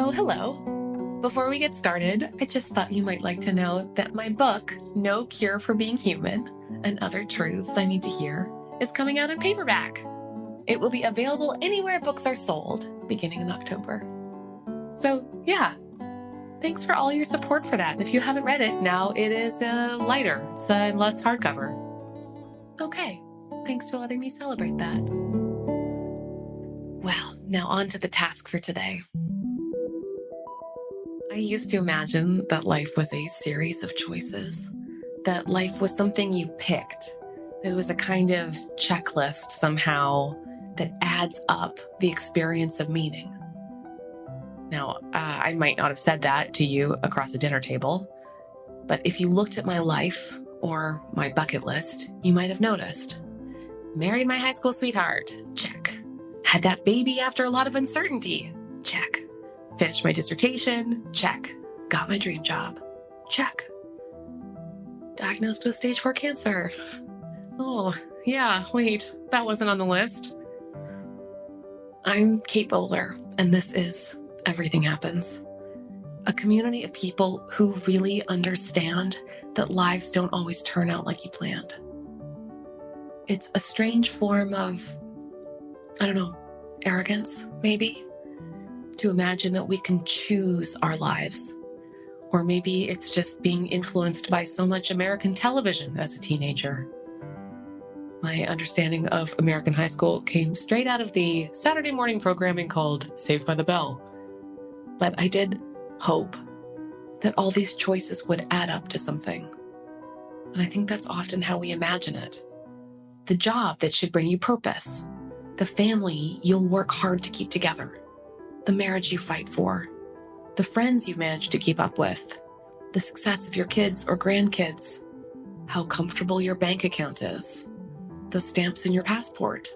So, hello. Before we get started, I just thought you might like to know that my book, No Cure for Being Human and Other Truths I Need to Hear, is coming out in paperback. It will be available anywhere books are sold beginning in October. So, yeah, thanks for all your support for that. If you haven't read it, now it is lighter, it's less hardcover. Okay, thanks for letting me celebrate that. Well, now on to the task for today. I used to imagine that life was a series of choices, that life was something you picked, that it was a kind of checklist somehow that adds up the experience of meaning. Now, I might not have said that to you across a dinner table, but if you looked at my life or my bucket list, you might have noticed. Married my high school sweetheart, check. Had that baby after a lot of uncertainty, check. Finished my dissertation, check. Got my dream job, check. Diagnosed with stage 4 cancer. Oh, yeah, wait, that wasn't on the list. I'm Kate Bowler, and this is Everything Happens, a community of people who really understand that lives don't always turn out like you planned. It's a strange form of, arrogance, maybe, to imagine that we can choose our lives. Or maybe it's just being influenced by so much American television as a teenager. My understanding of American high school came straight out of the Saturday morning programming called Saved by the Bell. But I did hope that all these choices would add up to something. And I think that's often how we imagine it. The job that should bring you purpose, the family you'll work hard to keep together, the marriage you fight for, the friends you've managed to keep up with, the success of your kids or grandkids, how comfortable your bank account is, the stamps in your passport,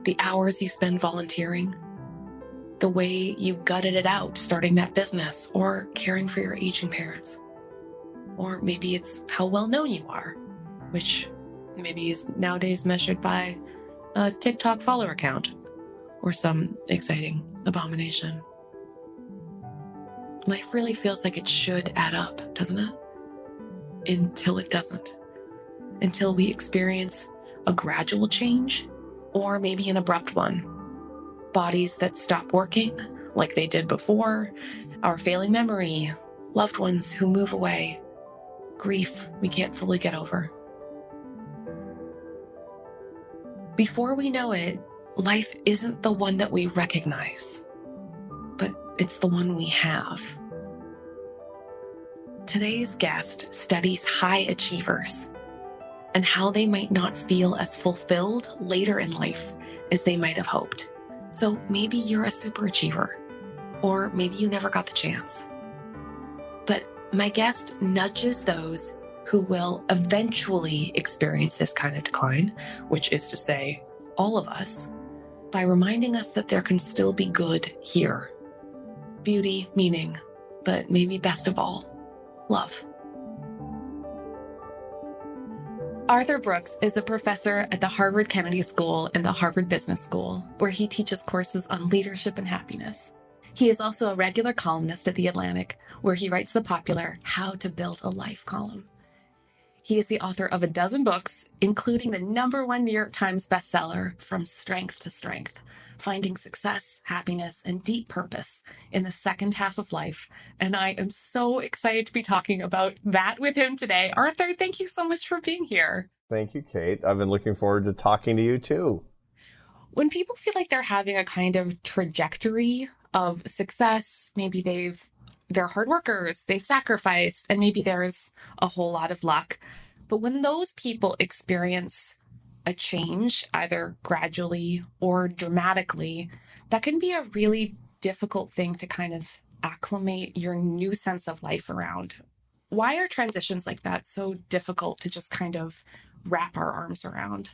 the hours you spend volunteering, the way you gutted it out starting that business or caring for your aging parents. Or maybe it's how well known you are, which maybe is nowadays measured by a TikTok follower count or some exciting abomination. Life really feels like it should add up, doesn't it? Until it doesn't. Until we experience a gradual change or maybe an abrupt one. Bodies that stop working like they did before, our failing memory, loved ones who move away, grief we can't fully get over. Before we know it, life isn't the one that we recognize, but it's the one we have. Today's guest studies high achievers and how they might not feel as fulfilled later in life as they might have hoped. So maybe you're a super achiever, or maybe you never got the chance. But my guest nudges those who will eventually experience this kind of decline, which is to say, all of us, by reminding us that there can still be good here. Beauty, meaning, but maybe best of all, love. Arthur Brooks is a professor at the Harvard Kennedy School and the Harvard Business School, where he teaches courses on leadership and happiness. He is also a regular columnist at The Atlantic, where he writes the popular How to Build a Life column. He is the author of a dozen books, including the #1 New York Times bestseller, From Strength to Strength, Finding Success, Happiness, and Deep Purpose in the Second Half of Life. And I am so excited to be talking about that with him today. Arthur, thank you so much for being here. Thank you, Kate. I've been looking forward to talking to you too. When people feel like they're having a kind of trajectory of success, maybe they're hard workers, they've sacrificed, and maybe there's a whole lot of luck. But when those people experience a change, either gradually or dramatically, that can be a really difficult thing to kind of acclimate your new sense of life around. Why are transitions like that so difficult to just kind of wrap our arms around?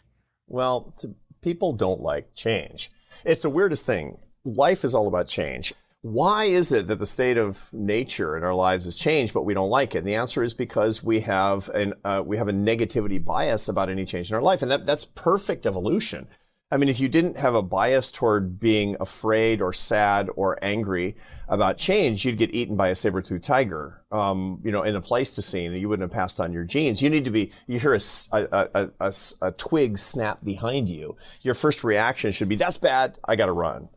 Well, people don't like change. It's the weirdest thing. Life is all about change. Why is it that the state of nature in our lives has changed, but we don't like it? And the answer is because we have a negativity bias about any change in our life, and that's perfect evolution. I mean, if you didn't have a bias toward being afraid or sad or angry about change, you'd get eaten by a saber-toothed tiger, in the Pleistocene, and you wouldn't have passed on your genes. You hear a twig snap behind you. Your first reaction should be, that's bad, I gotta run.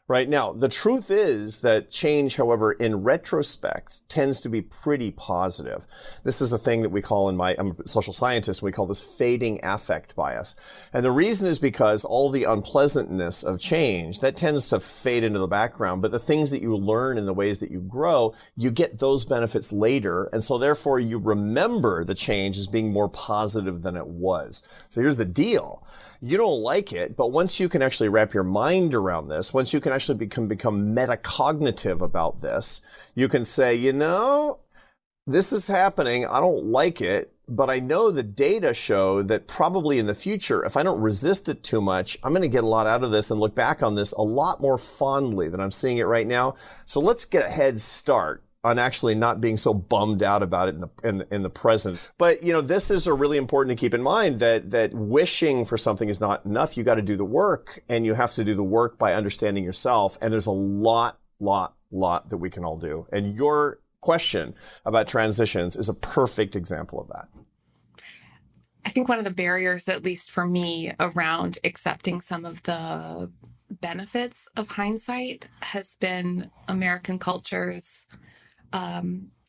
Right now, the truth is that change, however, in retrospect, tends to be pretty positive. This is a thing that we call I'm a social scientist, and we call this fading affect bias. And the reason is because all the unpleasantness of change, that tends to fade into the background, but the things that you learn and the ways that you grow, you get those benefits later. And so therefore you remember the change as being more positive than it was. So here's the deal. You don't like it, but once you can actually wrap your mind around this, once you can actually become metacognitive about this, you can say, this is happening. I don't like it, but I know the data show that probably in the future, if I don't resist it too much, I'm going to get a lot out of this and look back on this a lot more fondly than I'm seeing it right now. So let's get a head start on actually not being so bummed out about it in the present. But, this is really important to keep in mind that wishing for something is not enough. You got to do the work, and you have to do the work by understanding yourself. And there's a lot that we can all do. And your question about transitions is a perfect example of that. I think one of the barriers, at least for me, around accepting some of the benefits of hindsight has been American culture's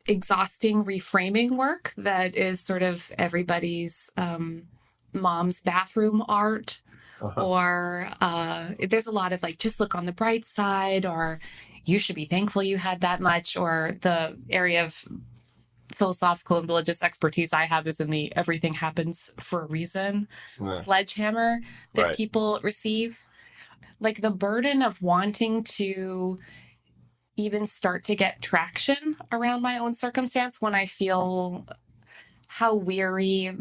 exhausting reframing work that is sort of everybody's mom's bathroom art. Or there's a lot of just look on the bright side, or you should be thankful you had that much, or the area of philosophical and religious expertise I have is in the everything happens for a reason sledgehammer that people receive. Like the burden of wanting to even start to get traction around my own circumstance when I feel how weary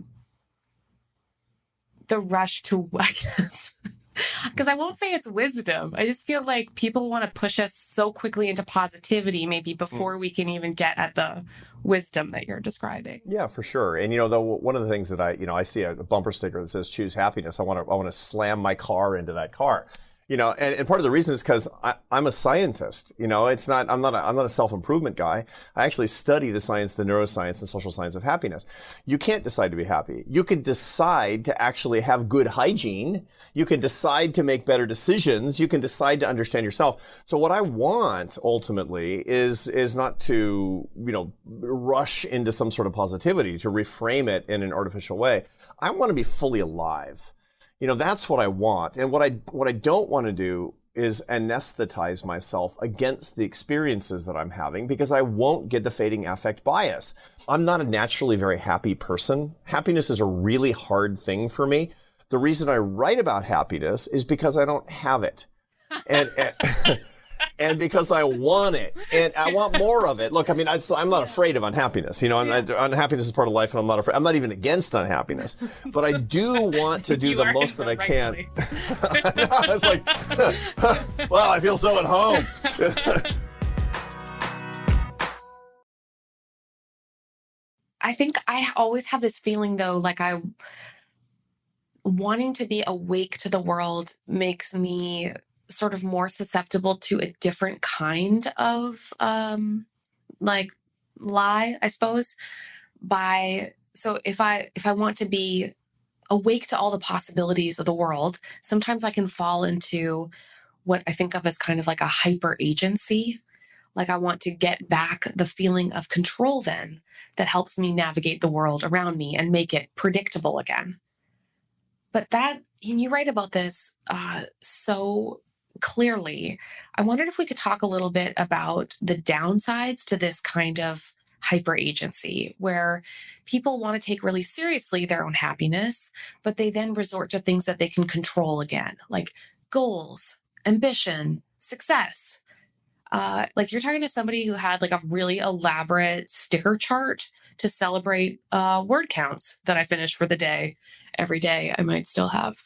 the rush to, I guess, because I won't say it's wisdom. I just feel like people want to push us so quickly into positivity, maybe before we can even get at the wisdom that you're describing. Yeah, for sure. And one of the things that I see a bumper sticker that says "Choose happiness." I want to slam my car into that car. And part of the reason is because I'm a scientist. I'm not a self-improvement guy. I actually study the science, the neuroscience, and social science of happiness. You can't decide to be happy. You can decide to actually have good hygiene. You can decide to make better decisions. You can decide to understand yourself. So what I want ultimately is not to, rush into some sort of positivity, to reframe it in an artificial way. I want to be fully alive. That's what I want. And what I don't want to do is anesthetize myself against the experiences that I'm having, because I won't get the fading affect bias. I'm not a naturally very happy person. Happiness is a really hard thing for me. The reason I write about happiness is because I don't have it. And because I want it, and I want more of it. Look, I'm not afraid of unhappiness. Unhappiness is part of life, and I'm not afraid. I'm not even against unhappiness, but I do want to do the most that I can. It's like, well, I feel so at home. I think I always have this feeling, though, like wanting to be awake to the world makes me sort of more susceptible to a different kind of lie, I suppose. So if I want to be awake to all the possibilities of the world, sometimes I can fall into what I think of as kind of like a hyper agency. Like I want to get back the feeling of control then that helps me navigate the world around me and make it predictable again. But you write about this so clearly. I wondered if we could talk a little bit about the downsides to this kind of hyper agency, where people want to take really seriously their own happiness, but they then resort to things that they can control again, like goals, ambition, success. Like you're talking to somebody who had like a really elaborate sticker chart to celebrate word counts that I finished for the day. Every day I might still have.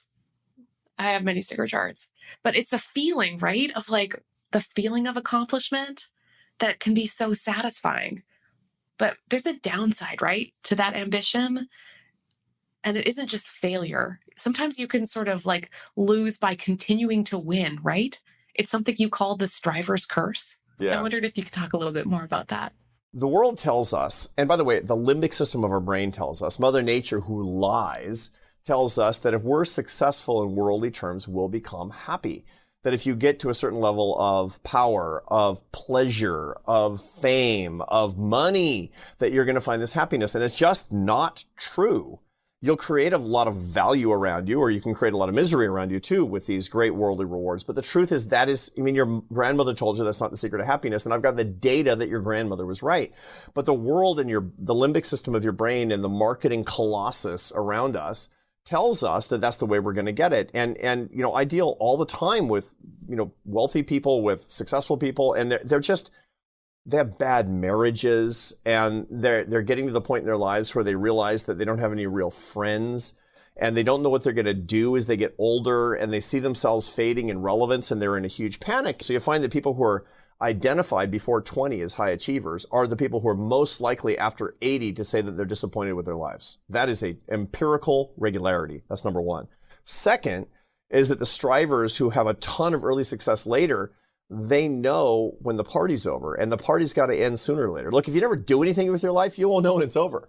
I have many sticker charts, but it's a feeling, right? Of like the feeling of accomplishment that can be so satisfying. But there's a downside, right, to that ambition. And it isn't just failure. sometimes you can sort of like lose by continuing to win, right? It's something you call the striver's curse. I Yeah. wondered if you could talk a little bit more about that. The world tells us, and by the way, the limbic system of our brain tells us, Mother Nature, who lies, tells us that if we're successful in worldly terms, we'll become happy. That if you get to a certain level of power, of pleasure, of fame, of money, that you're going to find this happiness. And it's just not true. You'll create a lot of value around you, or you can create a lot of misery around you too with these great worldly rewards. But the truth is your grandmother told you that's not the secret of happiness. And I've got the data that your grandmother was right. But the world and the limbic system of your brain and the marketing colossus around us tells us that that's the way we're going to get it. And I deal all the time with, wealthy people, with successful people, and they have bad marriages, and they're getting to the point in their lives where they realize that they don't have any real friends, and they don't know what they're going to do as they get older, and they see themselves fading in relevance, and they're in a huge panic. So you find that people who are identified before 20 as high achievers are the people who are most likely after 80 to say that they're disappointed with their lives. That is a empirical regularity. That's number one. Second is that the strivers who have a ton of early success later, they know when the party's over, and the party's got to end sooner or later. Look, if you never do anything with your life, you won't know when it's over.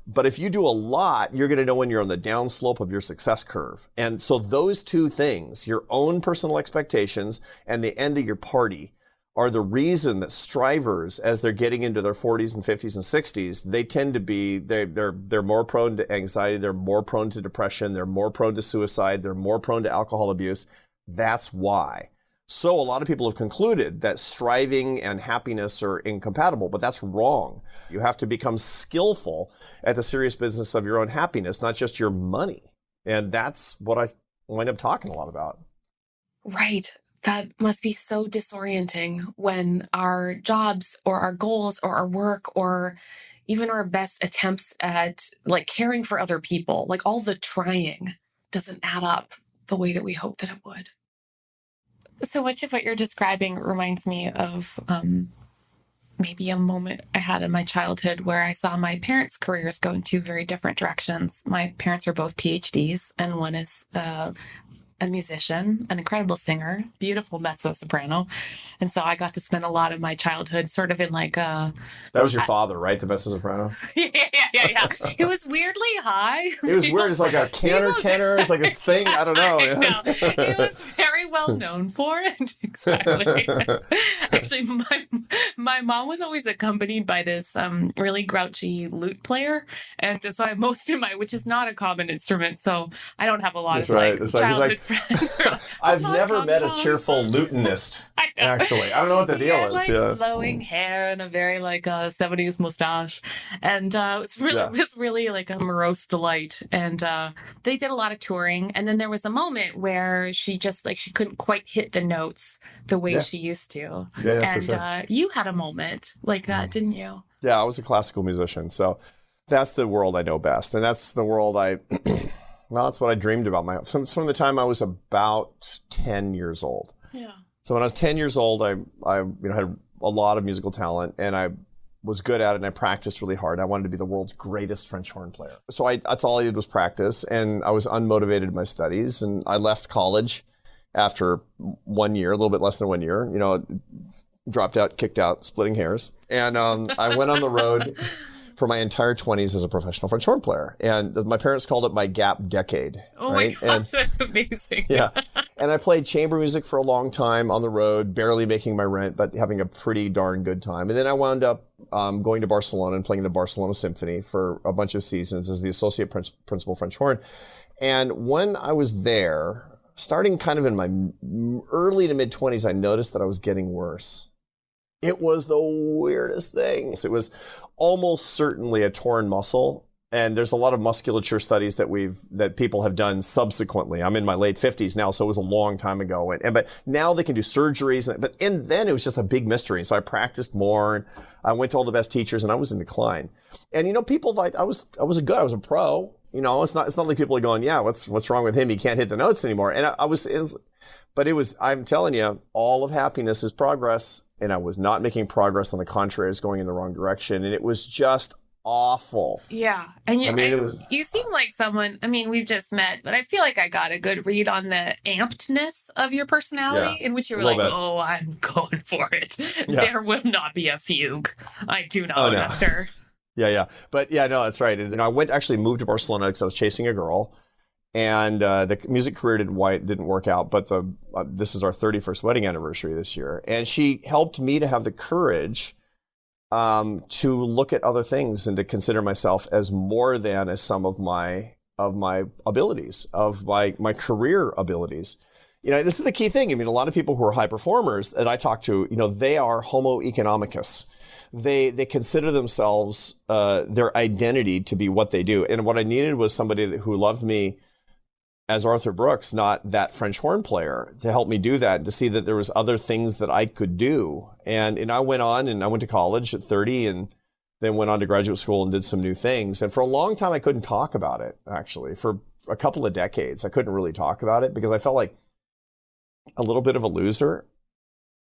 But if you do a lot, you're going to know when you're on the downslope of your success curve. And so those two things, your own personal expectations and the end of your party, are the reason that strivers, as they're getting into their 40s and 50s and 60s, they tend to be, they're more prone to anxiety, they're more prone to depression, they're more prone to suicide, they're more prone to alcohol abuse. That's why. So a lot of people have concluded that striving and happiness are incompatible, but that's wrong. You have to become skillful at the serious business of your own happiness, not just your money. And that's what I wind up talking a lot about. Right. That must be so disorienting when our jobs or our goals or our work or even our best attempts at like caring for other people, like all the trying doesn't add up the way that we hope that it would. So much of what you're describing reminds me of maybe a moment I had in my childhood where I saw my parents' careers go in two very different directions. My parents are both PhDs, and one is a musician, an incredible singer, beautiful mezzo soprano. And so I got to spend a lot of my childhood sort of in like a... That was your father, right? The mezzo soprano? yeah. It was weirdly high. It was weird. It's like a canter tenor. It's like this thing. I don't know. It was very well known for it. Exactly. Actually, my mom was always accompanied by this really grouchy lute player. And so I most of which is not a common instrument. So I don't have a lot of childhood friends. I've never met a cheerful lutenist. Actually, I don't know what the deal is. Like flowing hair and a very like 70s mustache, and it was really like a morose delight. And they did a lot of touring, and then there was a moment where she just like she couldn't quite hit the notes the way she used to. And for sure. You had a moment like that, didn't you? Yeah, I was a classical musician, so that's the world I know best, and that's the world well, that's what I dreamed about from the time I was about 10 years old. Yeah. So when I was 10 years old, I had a lot of musical talent, and I was good at it, and I practiced really hard. I wanted to be the world's greatest French horn player. So that's all I did was practice, and I was unmotivated in my studies, and I left college after 1 year, a little bit less than 1 year, dropped out, kicked out, splitting hairs. And I went on the road for my entire 20s as a professional French horn player. And my parents called it my gap decade. Oh right? my gosh, that's amazing. Yeah. And I played chamber music for a long time on the road, barely making my rent, but having a pretty darn good time. And then I wound up going to Barcelona and playing the Barcelona Symphony for a bunch of seasons as the associate principal French horn. And when I was there, starting kind of in my early to mid 20s, I noticed that I was getting worse. It was the weirdest thing. It was almost certainly a torn muscle. And there's a lot of musculature studies that people have done subsequently. I'm in my late 50s now, so it was a long time ago. But now they can do surgeries. And then it was just a big mystery. So I practiced more, and I went to all the best teachers, and I was in decline. And people like I was a pro. It's not like people are going, yeah, what's wrong with him? He can't hit the notes anymore. And I'm telling you, all of happiness is progress. And I was not making progress. On the contrary, I was going in the wrong direction. And it was just awful. Yeah. And you, I mean, it was. you seem like someone, I mean, we've just met, but I feel like I got a good read on the ampedness of your personality, Yeah, in which you a were little like, bit. oh, I'm going for it. Yeah. There will not be a fugue. I do not Oh, no. after. Yeah. But yeah, no, that's right. And I actually moved to Barcelona because I was chasing a girl. And the music career didn't work out, but this is our 31st wedding anniversary this year. And she helped me to have the courage to look at other things and to consider myself as more than as some of my abilities, of my career abilities. This is the key thing. I mean, a lot of people who are high performers that I talk to, they are homo economicus. They consider themselves, their identity to be what they do. And what I needed was somebody who loved me as Arthur Brooks, not that French horn player, to help me do that, to see that there was other things that I could do. And I went on and I went to college at 30 and then went on to graduate school and did some new things. And for a long time, I couldn't talk about it, actually. For a couple of decades, I couldn't really talk about it because I felt like a little bit of a loser.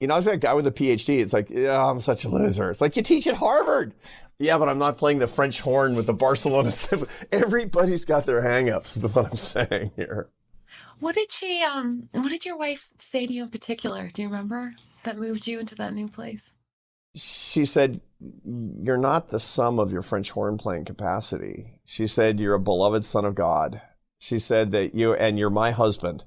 I was that guy with a PhD. It's like, yeah, I'm such a loser. It's like, you teach at Harvard. Yeah, but I'm not playing the French horn with the Barcelona Symphony. Everybody's got their hangups, is what I'm saying here. What did your wife say to you in particular? Do you remember that moved you into that new place? She said, you're not the sum of your French horn playing capacity. She said, you're a beloved son of God. She said that you're my husband.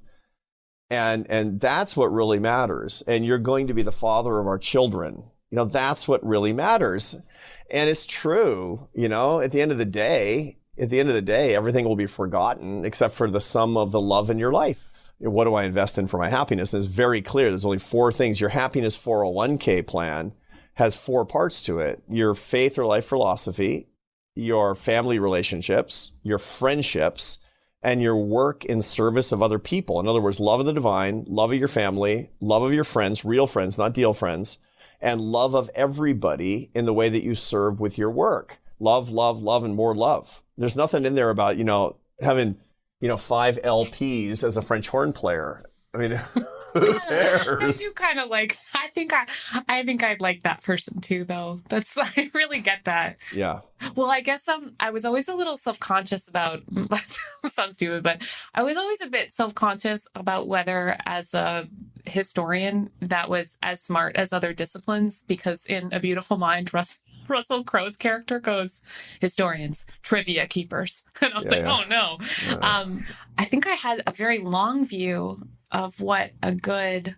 And that's what really matters. And you're going to be the father of our children. That's what really matters. And it's true, at the end of the day, everything will be forgotten except for the sum of the love in your life. What do I invest in for my happiness? And it's very clear. There's only 4 things. Your happiness 401k plan has 4 parts to it. Your faith or life philosophy, your family relationships, your friendships, and your work in service of other people. In other words, love of the divine, love of your family, love of your friends, real friends, not deal friends, and love of everybody in the way that you serve with your work. Love, love, love, and more love. There's nothing in there about, having, 5 LPs as a French horn player. I mean, who cares? I do kind of like, I think I'd like that person too, though. I really get that. Yeah. Well, I guess I was always a little self-conscious about, sounds stupid, but I was always a bit self-conscious about whether as a historian that was as smart as other disciplines, because in A Beautiful Mind, Russell Crowe's character goes, historians, trivia keepers. And I was oh no. I think I had a very long view of what a good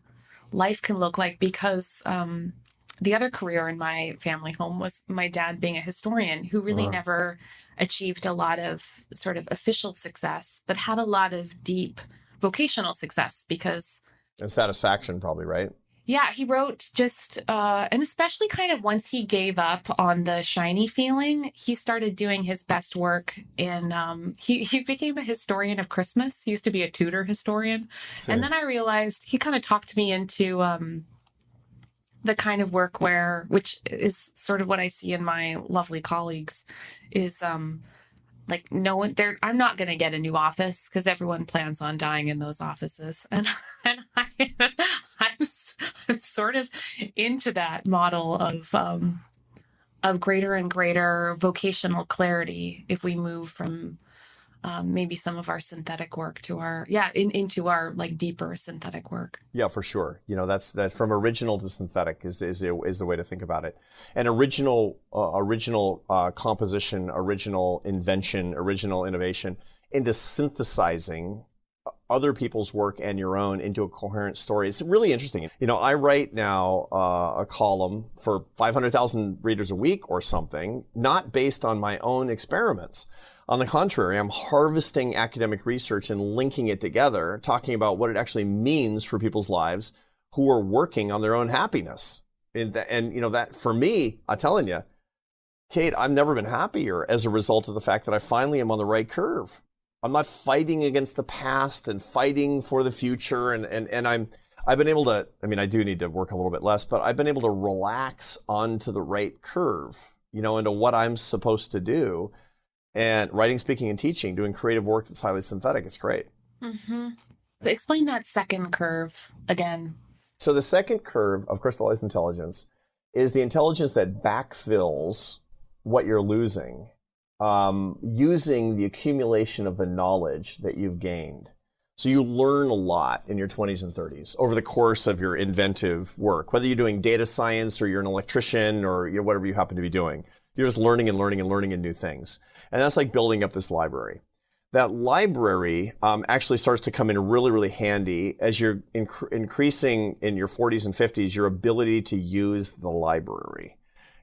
life can look like because the other career in my family home was my dad being a historian who really never achieved a lot of sort of official success, but had a lot of deep vocational success because... And satisfaction probably, right? Yeah, he wrote and especially kind of once he gave up on the shiny feeling, he started doing his best work in, he became a historian of Christmas. He used to be a Tudor historian. Same. And then I realized he kind of talked me into the kind of work which is sort of what I see in my lovely colleagues, is like no one there. I'm not going to get a new office because everyone plans on dying in those offices, and I'm sort of into that model of greater and greater vocational clarity if we move from maybe some of our synthetic work to into our like deeper synthetic work. Yeah, for sure. That's from original to synthetic is the way to think about it. And original composition, original invention, original innovation into synthesizing other people's work and your own into a coherent story. It's really interesting. I write now a column for 500,000 readers a week or something, not based on my own experiments. On the contrary, I'm harvesting academic research and linking it together, talking about what it actually means for people's lives who are working on their own happiness. And that for me, I'm telling you, Kate, I've never been happier as a result of the fact that I finally am on the right curve. I'm not fighting against the past and fighting for the future. And I've been able to, I do need to work a little bit less, but I've been able to relax onto the right curve, into what I'm supposed to do. And writing, speaking, and teaching, doing creative work that's highly synthetic. It's great. Mm-hmm. Explain that second curve again. So the second curve of crystallized intelligence is the intelligence that backfills what you're losing using the accumulation of the knowledge that you've gained. So you learn a lot in your 20s and 30s over the course of your inventive work, whether you're doing data science or you're an electrician or whatever you happen to be doing. You're just learning and learning and learning new things. And that's like building up this library. That library actually starts to come in really, really handy as you're increasing in your 40s and 50s, your ability to use the library.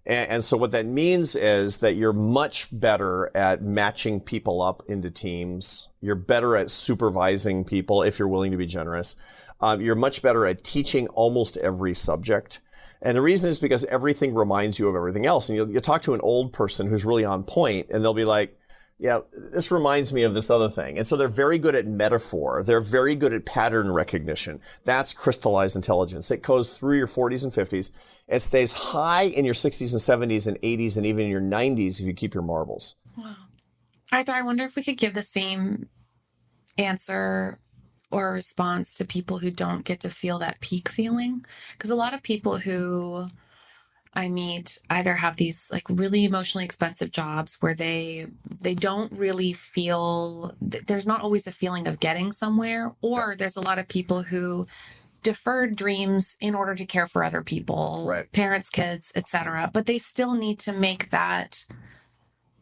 And so what that means is that you're much better at matching people up into teams. You're better at supervising people if you're willing to be generous. You're much better at teaching almost every subject. And the reason is because everything reminds you of everything else. And you'll talk to an old person who's really on point, and they'll be like, yeah, this reminds me of this other thing. And so they're very good at metaphor. They're very good at pattern recognition. That's crystallized intelligence. It goes through your 40s and 50s. It stays high in your 60s and 70s and 80s and even in your 90s if you keep your marbles. Wow. Arthur, I wonder if we could give the same answer or response to people who don't get to feel that peak feeling. Because a lot of people who I meet either have these like really emotionally expensive jobs where they don't really feel, there's not always a feeling of getting somewhere, or there's a lot of people who deferred dreams in order to care for other people, right, parents, kids, etc. But they still need to make that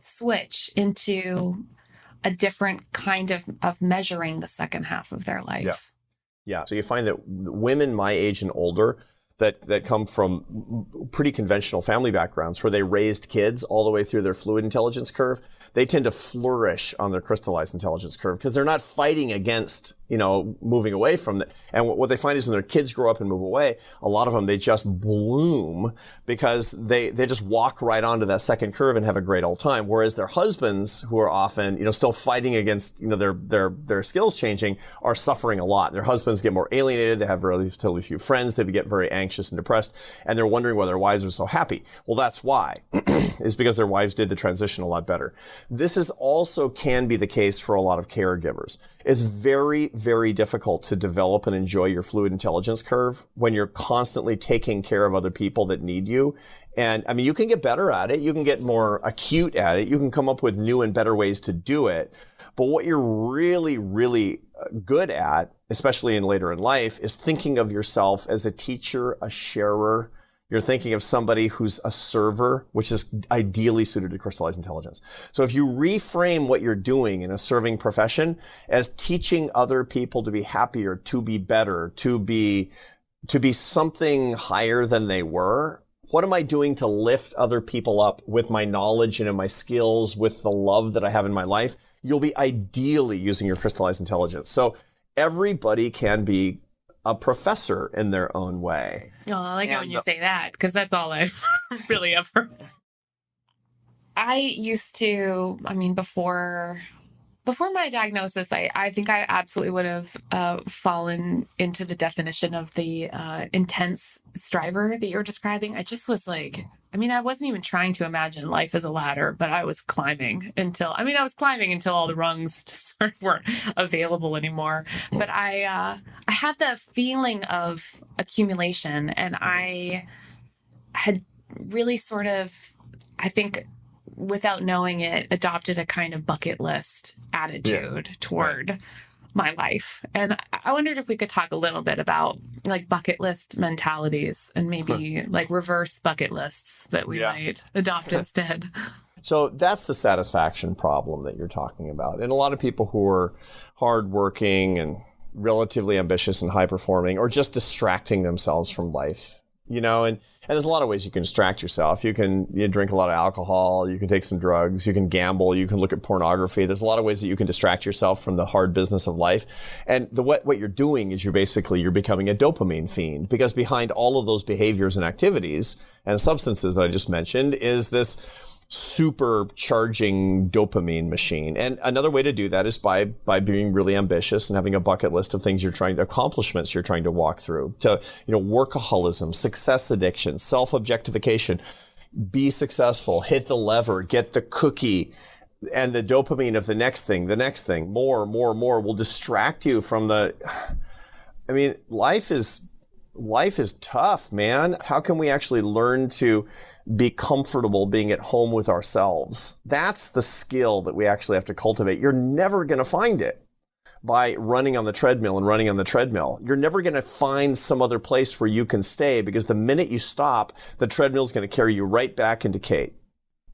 switch into a different kind of measuring the second half of their life. Yeah. So you find that women my age and older that come from pretty conventional family backgrounds where they raised kids all the way through their fluid intelligence curve, they tend to flourish on their crystallized intelligence curve because they're not fighting against, moving away from it. And what they find is when their kids grow up and move away, a lot of them, they just bloom because they just walk right onto that second curve and have a great old time. Whereas their husbands, who are often, still fighting against, their skills changing, are suffering a lot. Their husbands get more alienated. They have relatively few friends. They get very anxious and depressed, and they're wondering why their wives are so happy. Well, that's why, is because their wives did the transition a lot better. This is also can be the case for a lot of caregivers. It's very, very difficult to develop and enjoy your fluid intelligence curve when you're constantly taking care of other people that need you. And I mean, you can get better at it. You can get more acute at it. You can come up with new and better ways to do it. But what you're really, really good at, especially later in life, is thinking of yourself as a teacher, a sharer. You're thinking of somebody who's a server, which is ideally suited to crystallized intelligence. So if you reframe what you're doing in a serving profession as teaching other people to be happier, to be better, to be something higher than they were, what am I doing to lift other people up with my knowledge and in my skills, with the love that I have in my life? You'll be ideally using your crystallized intelligence. So everybody can be a professor in their own way. Oh, I like it when you say that, because that's all I've really ever. I used to, before my diagnosis, I think I absolutely would have fallen into the definition of the intense striver that you're describing. I just was like, I wasn't even trying to imagine life as a ladder, but I was climbing until all the rungs just sort of weren't available anymore. But I had the feeling of accumulation, and I had really sort of, I think, without knowing it, adopted a kind of bucket list attitude toward my life. And I wondered if we could talk a little bit about like bucket list mentalities and maybe like reverse bucket lists that we might adopt instead. So that's the satisfaction problem that you're talking about. And a lot of people who are hardworking and relatively ambitious and high performing or just distracting themselves from life, and there's a lot of ways you can distract yourself. You can drink a lot of alcohol, you can take some drugs, you can gamble, you can look at pornography. There's a lot of ways that you can distract yourself from the hard business of life. And what you're doing is you're becoming a dopamine fiend, because behind all of those behaviors and activities and substances that I just mentioned is this supercharging dopamine machine. And another way to do that is by being really ambitious and having a bucket list of accomplishments you're trying to walk through. To, workaholism, success addiction, self-objectification, be successful, hit the lever, get the cookie, and the dopamine of the next thing, more will distract you from life is life is tough, man. How can we actually learn to be comfortable being at home with ourselves? That's the skill that we actually have to cultivate. You're never going to find it by running on the treadmill and running on the treadmill. You're never going to find some other place where you can stay, because the minute you stop, the treadmill is going to carry you right back into Kate.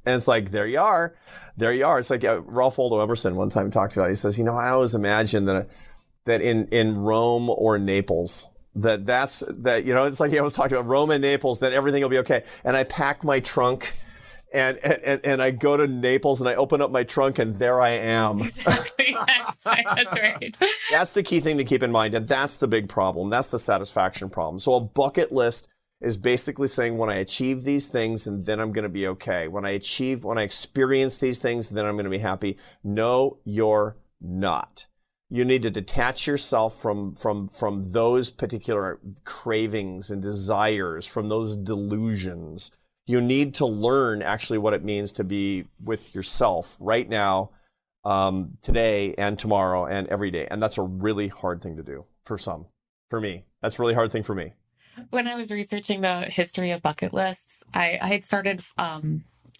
And it's like, there you are. There you are. It's like Ralph Waldo Emerson one time talked about it. He says, you know, I always imagine that in Rome or Naples, it's like he always talked about Rome and Naples, that everything will be okay. And I pack my trunk and I go to Naples and I open up my trunk and there I am. Exactly. Yes, that's right. That's the key thing to keep in mind. And that's the big problem. That's the satisfaction problem. So a bucket list is basically saying, when I achieve these things, and then I'm going to be okay. When I experience these things, then I'm going to be happy. No, you're not. You need to detach yourself from those particular cravings and desires, from those delusions. You need to learn actually what it means to be with yourself right now, today and tomorrow and every day. And that's a really hard thing to do for some. For me, that's a really hard thing for me. When I was researching the history of bucket lists, I had started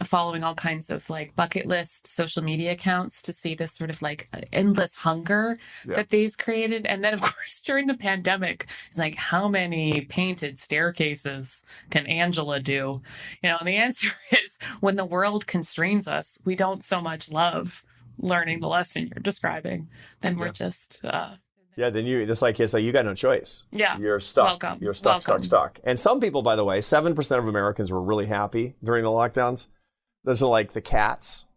following all kinds of like bucket list social media accounts to see this sort of like endless hunger that these created. And then, of course, during the pandemic, it's like, how many painted staircases can Angela do? And the answer is, when the world constrains us, we don't so much love learning the lesson you're describing. Then we're just... then it's like you got no choice. Yeah. You're stuck. Welcome. You're stuck. And some people, by the way, 7% of Americans were really happy during the lockdowns. Those are like the cats.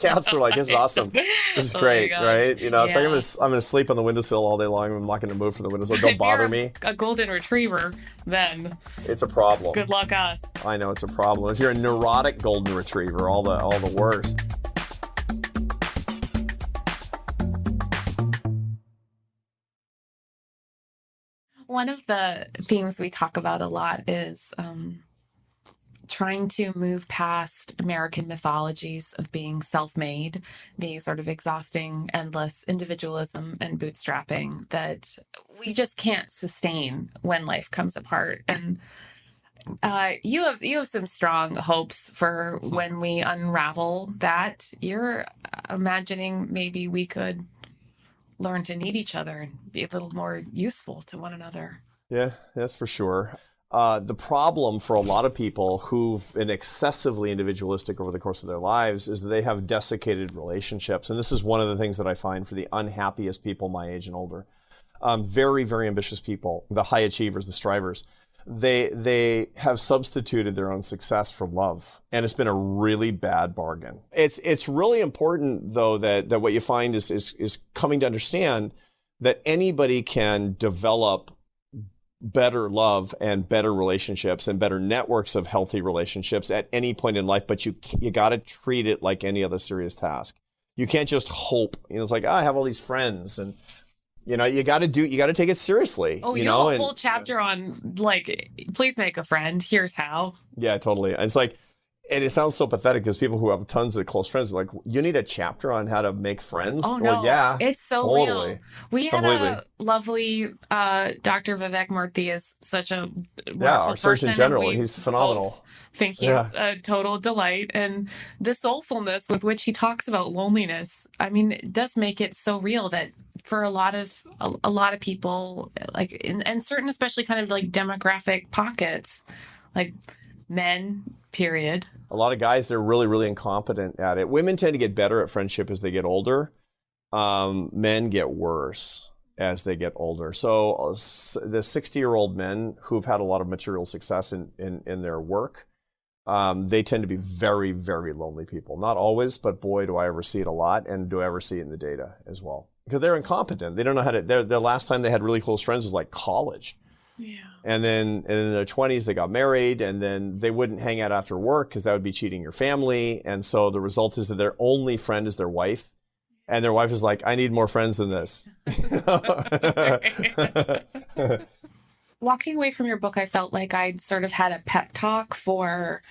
Cats are like, this is awesome. This is great, right? It's like, I'm going to sleep on the windowsill all day long. I'm not going to move from the windowsill. Don't bother me. A golden retriever, then it's a problem. Good luck us. I know it's a problem. If you're a neurotic golden retriever, all the worst. One of the themes we talk about a lot is trying to move past American mythologies of being self-made, the sort of exhausting, endless individualism and bootstrapping that we just can't sustain when life comes apart. And you have some strong hopes for when we unravel that. You're imagining maybe we could learn to need each other and be a little more useful to one another. Yeah, that's for sure. The problem for a lot of people who've been excessively individualistic over the course of their lives is that they have desiccated relationships. And this is one of the things that I find for the unhappiest people my age and older. Very, very ambitious people, the high achievers, the strivers. They have substituted their own success for love, and it's been a really bad bargain. It's really important, though, that what you find is coming to understand that anybody can develop better love and better relationships and better networks of healthy relationships at any point in life, but you got to treat it like any other serious task. You can't just hope. It's like, I have all these friends, and you got to take it seriously. Oh, you know, a whole chapter on like, please make a friend. Here's how. Yeah, totally. And it's like, and it sounds so pathetic because people who have tons of close friends are like, you need a chapter on how to make friends? Oh, no. Well, yeah. It's so totally. real. We had a lovely Dr. Vivek Murthy is such a wonderful our Surgeon General. He's phenomenal. Think he's a total delight. And the soulfulness with which he talks about loneliness, I mean, it does make it so real that for a lot of people, like and certain, especially kind of like demographic pockets, like men, period. A lot of guys, they're really, really incompetent at it. Women tend to get better at friendship as they get older. Men get worse as they get older. So the 60-year-old men who've had a lot of material success in their work, they tend to be very, very lonely people. Not always, but boy, do I ever see it a lot, and do I ever see it in the data as well. Because they're incompetent. They don't know how to, their last time they had really close friends was like college. Yeah. And then in their 20s, they got married, and then they wouldn't hang out after work because that would be cheating your family. And so the result is that their only friend is their wife. And their wife is like, I need more friends than this. Walking away from your book, I felt like I'd sort of had a pep talk for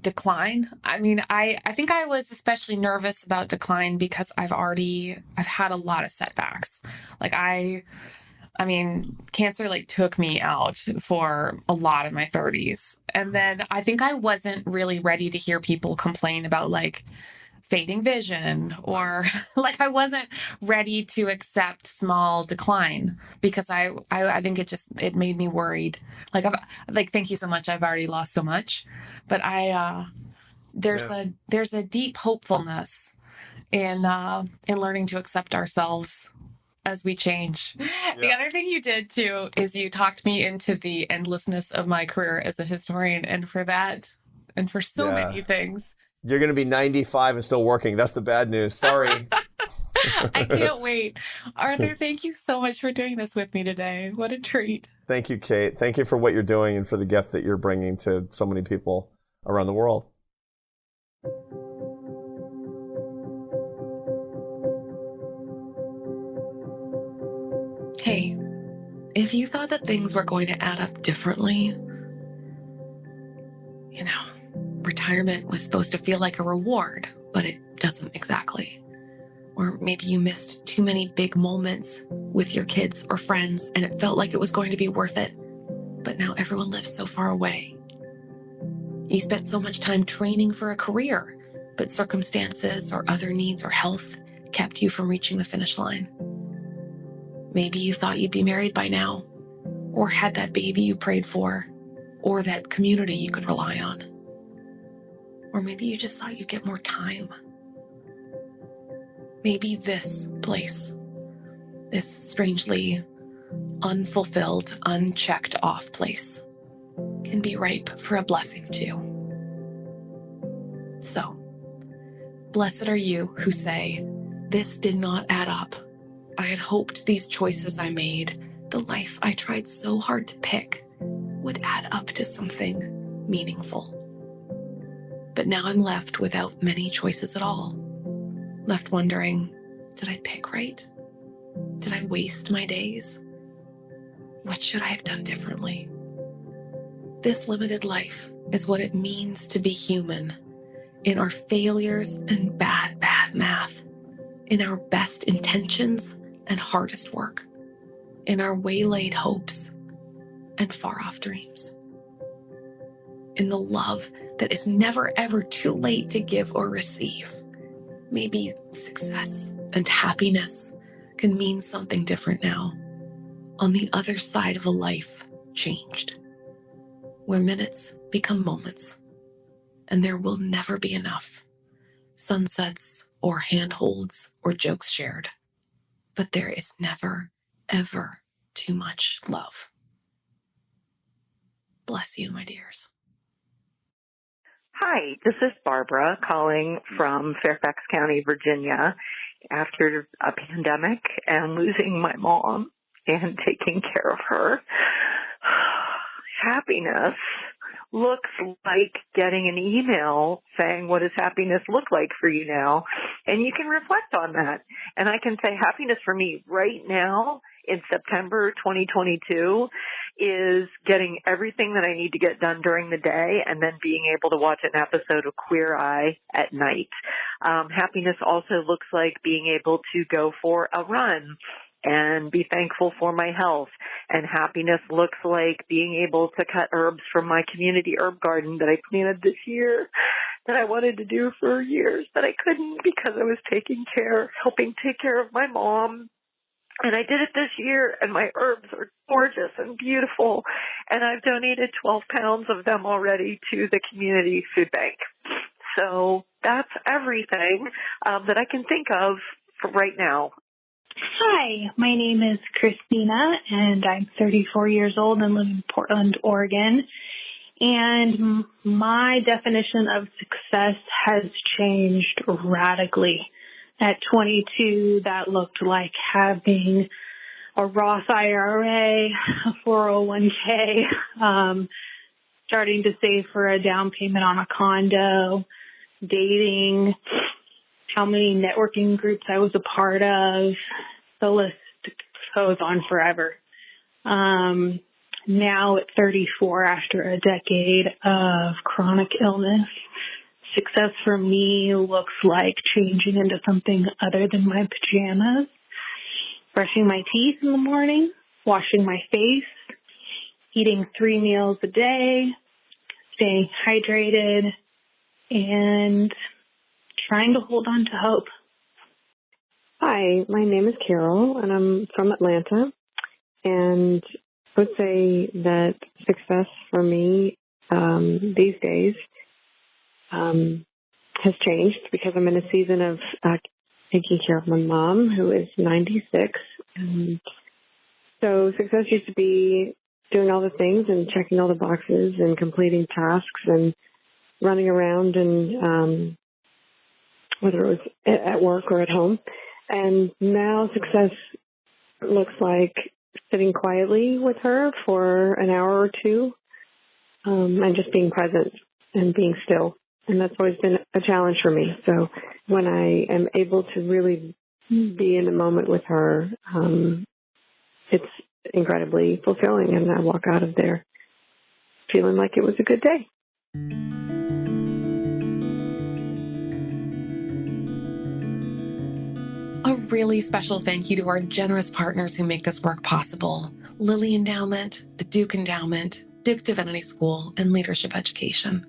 decline. I mean, I think I was especially nervous about decline because I've had a lot of setbacks. Like I mean, cancer like took me out for a lot of my 30s. And then I think I wasn't really ready to hear people complain about like fading vision or like I wasn't ready to accept small decline because I think it made me worried. Like thank you so much. I've already lost so much. But there's a deep hopefulness in learning to accept ourselves as we change. The other thing you did too is you talked me into the endlessness of my career as a historian, and for that, and for so many things. You're going to be 95 and still working. That's the bad news. Sorry. I can't wait. Arthur, thank you so much for doing this with me today. What a treat. Thank you, Kate. Thank you for what you're doing and for the gift that you're bringing to so many people around the world. Hey, if you thought that things were going to add up differently, retirement was supposed to feel like a reward, but it doesn't exactly. Or maybe you missed too many big moments with your kids or friends and it felt like it was going to be worth it, but now everyone lives so far away. You spent so much time training for a career, but circumstances or other needs or health kept you from reaching the finish line. Maybe you thought you'd be married by now, or had that baby you prayed for, or that community you could rely on. Or maybe you just thought you'd get more time. Maybe this place, this strangely unfulfilled, unchecked off place, can be ripe for a blessing too. So, blessed are you who say, this did not add up. I had hoped these choices I made, the life I tried so hard to pick, would add up to something meaningful. But now I'm left without many choices at all. Left wondering, did I pick right? Did I waste my days? What should I have done differently? This limited life is what it means to be human, in our failures and bad math, in our best intentions and hardest work, in our waylaid hopes and far-off dreams, in the love that is never ever too late to give or receive. Maybe success and happiness can mean something different now, on the other side of a life changed, where minutes become moments, and there will never be enough sunsets or handholds or jokes shared, but there is never, ever too much love. Bless you, my dears. Hi, this is Barbara calling from Fairfax County, Virginia, after a pandemic and losing my mom and taking care of her. Happiness looks like getting an email saying, what does happiness look like for you now? And you can reflect on that. And I can say happiness for me right now in September 2022 is getting everything that I need to get done during the day and then being able to watch an episode of Queer Eye at night. Happiness also looks like being able to go for a run and be thankful for my health. And happiness looks like being able to cut herbs from my community herb garden that I planted this year that I wanted to do for years, but I couldn't because I was helping take care of my mom. And I did it this year, and my herbs are gorgeous and beautiful, and I've donated 12 pounds of them already to the community food bank. So that's everything that I can think of for right now. Hi, my name is Christina, and I'm 34 years old and live in Portland, Oregon. And my definition of success has changed radically. At 22, that looked like having a Roth IRA, a 401k, starting to save for a down payment on a condo, dating, how many networking groups I was a part of. The list goes on forever. Now at 34, after a decade of chronic illness, success for me looks like changing into something other than my pajamas, brushing my teeth in the morning, washing my face, eating 3 meals a day, staying hydrated, and trying to hold on to hope. Hi, my name is Carol, and I'm from Atlanta. And I would say that success for me these days has changed because I'm in a season of taking care of my mom, who is 96. And so success used to be doing all the things and checking all the boxes and completing tasks and running around, and whether it was at work or at home. And now success looks like sitting quietly with her for an hour or two, and just being present and being still. And that's always been a challenge for me. So when I am able to really be in the moment with her, it's incredibly fulfilling. And I walk out of there feeling like it was a good day. A really special thank you to our generous partners who make this work possible: Lilly Endowment, the Duke Endowment, Duke Divinity School, and Leadership Education.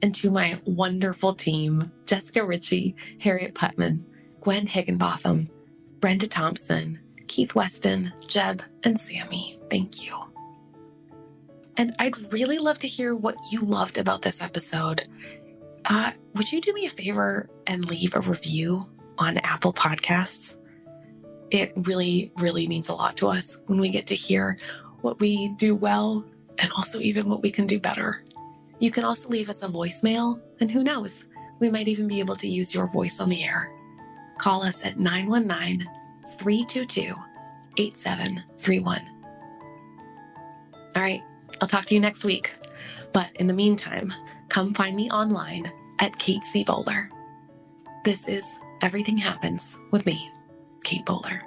And to my wonderful team, Jessica Ritchie, Harriet Putman, Gwen Higginbotham, Brenda Thompson, Keith Weston, Jeb, and Sammy. Thank you. And I'd really love to hear what you loved about this episode. Would you do me a favor and leave a review on Apple Podcasts? It really, really means a lot to us when we get to hear what we do well and also even what we can do better. You can also leave us a voicemail, and who knows, we might even be able to use your voice on the air. Call us at 919-322-8731. All right, I'll talk to you next week. But in the meantime, come find me online at Kate C. Bowler. This is Everything Happens with me, Kate Bowler.